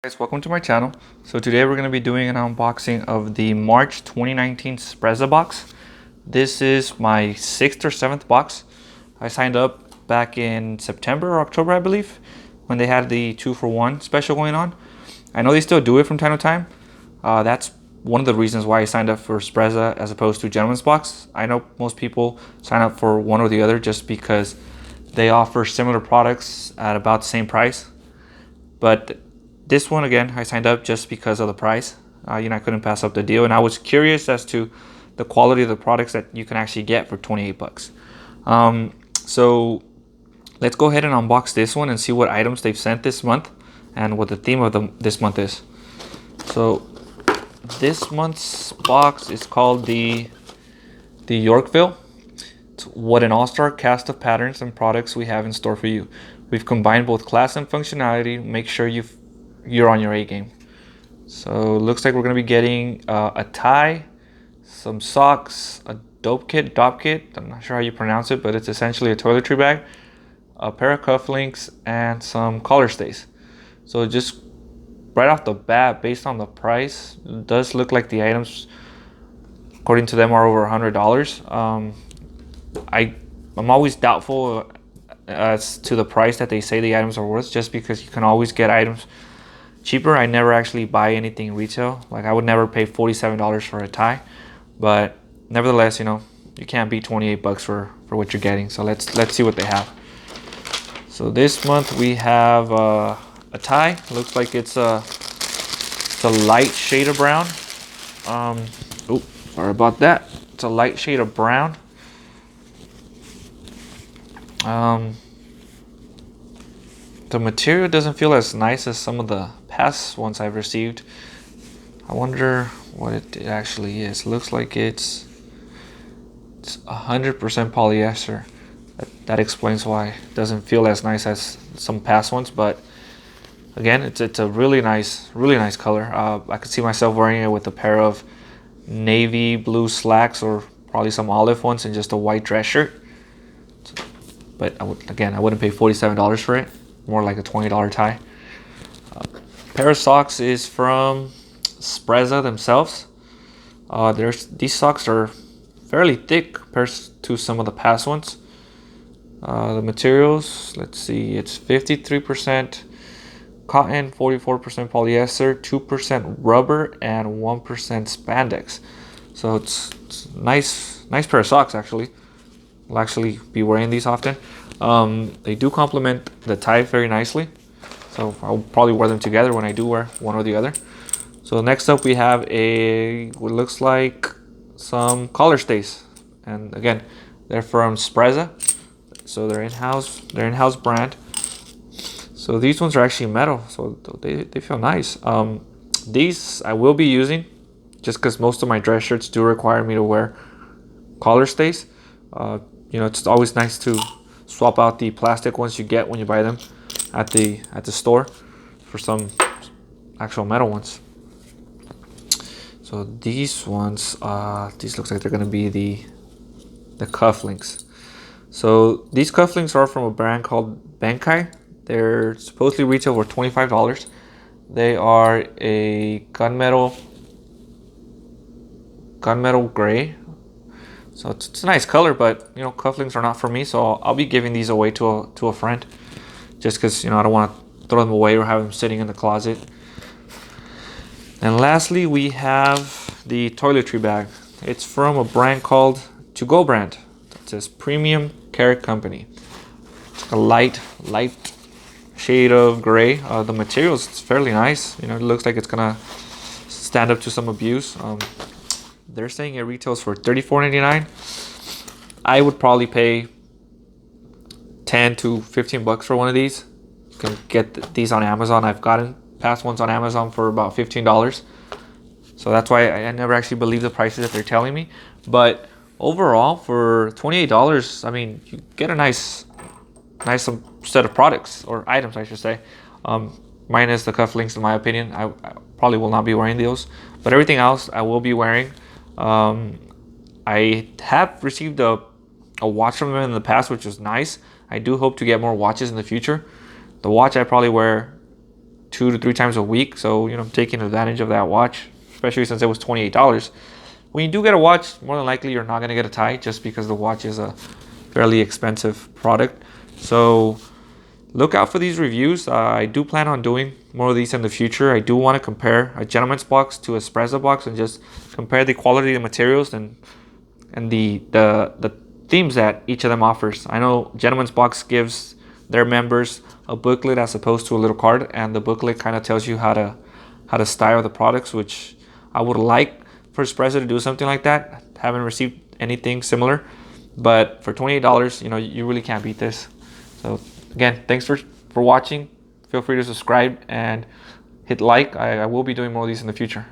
Guys, welcome to my channel. So today we're going to be doing an unboxing of the March 2019 SprezzaBox. This is my 6th or 7th box. I signed up back in September or October, I believe, when they had the 2-for-1 special going on. I know they still do it from time to time. That's one of the reasons why I signed up for Sprezza as opposed to Gentleman's Box. I know most people sign up for one or the other just because they offer similar products at about the same price. But this one, again, I signed up just because of the price. I couldn't pass up the deal, and I was curious as to the quality of the products that you can actually get for 28 bucks. So let's go ahead and unbox this one and see what items they've sent this month and what the theme of this month is. So this month's box is called the Yorkville. What an all-star cast of patterns and products we have in store for you. We've combined both class and functionality. Make sure you're on your A game. So it looks like we're going to be getting a tie, some socks, a Dopp Kitt, I'm not sure how you pronounce it, but it's essentially a toiletry bag, a pair of cufflinks, and some collar stays. So just right off the bat, based on the price, it does look like the items, according to them, are over $100. I'm always doubtful as to the price that they say the items are worth, just because you can always get items cheaper. I never actually buy anything retail. Like, I would never pay $47 for a tie, but nevertheless, you can't beat 28 bucks for what you're getting. So let's see what they have. So this month we have a tie. Looks like it's a light shade of brown. Oh, sorry about that. It's a light shade of brown. The material doesn't feel as nice as some of the past ones I've received. I wonder what it actually is. Looks like it's 100% polyester. That explains why it doesn't feel as nice as some past ones. But again, it's a really nice color. I could see myself wearing it with a pair of navy blue slacks, or probably some olive ones, and just a white dress shirt. But I wouldn't pay $47 for it. More like a $20 tie. Pair of socks is from Sprezza themselves. These socks are fairly thick compared to some of the past ones. The materials, let's see, it's 53% cotton, 44% polyester, 2% rubber, and 1% spandex. So it's nice pair of socks, actually. I'll actually be wearing these often. They do complement the tie very nicely, so I'll probably wear them together when I do wear one or the other. So next up we have what looks like some collar stays, and again, they're from Sprezza, so they're in-house brand. So these ones are actually metal, so they feel nice. These I will be using just because most of my dress shirts do require me to wear collar stays. It's always nice to swap out the plastic ones you get when you buy them at the store for some actual metal ones. So these ones, these looks like they're gonna be the Cufflinks. So these Cufflinks are from a brand called Benkai. They're supposedly retail for $25. They are a gunmetal gray. So it's a nice color, but cufflinks are not for me, so I'll be giving these away to a friend, just because I don't want to throw them away or have them sitting in the closet. And lastly, we have the toiletry bag. It's from a brand called To Go brand. It says Premium Care Company. It's a light shade of gray. The materials, it's fairly nice. It looks like it's gonna stand up to some abuse. They're saying it retails for $34.99. I would probably pay 10 to 15 bucks for one of these. You can get these on Amazon. I've gotten past ones on Amazon for about $15. So that's why I never actually believe the prices that they're telling me. But overall, for $28, I mean, you get a nice set of products, or items, I should say. Minus the cufflinks, in my opinion. I probably will not be wearing those. But everything else, I will be wearing. I have received a watch from them in the past, which was nice. I do hope to get more watches in the future. The watch I probably wear 2 to 3 times a week. So, you know, I'm taking advantage of that watch, especially since it was $28. When you do get a watch, more than likely you're not going to get a tie, just because the watch is a fairly expensive product. So look out for these reviews. I do plan on doing more of these in the future. I do want to compare a gentleman's box to a Sprezza box and just compare the quality of the materials and the themes that each of them offers. I know gentleman's box gives their members a booklet as opposed to a little card, and the booklet kind of tells you how to style the products, which I would like for Sprezza to do something like that. Haven't received anything similar, but for $28, you know, you really can't beat this. So again, thanks for watching. Feel free to subscribe and hit like. I will be doing more of these in the future.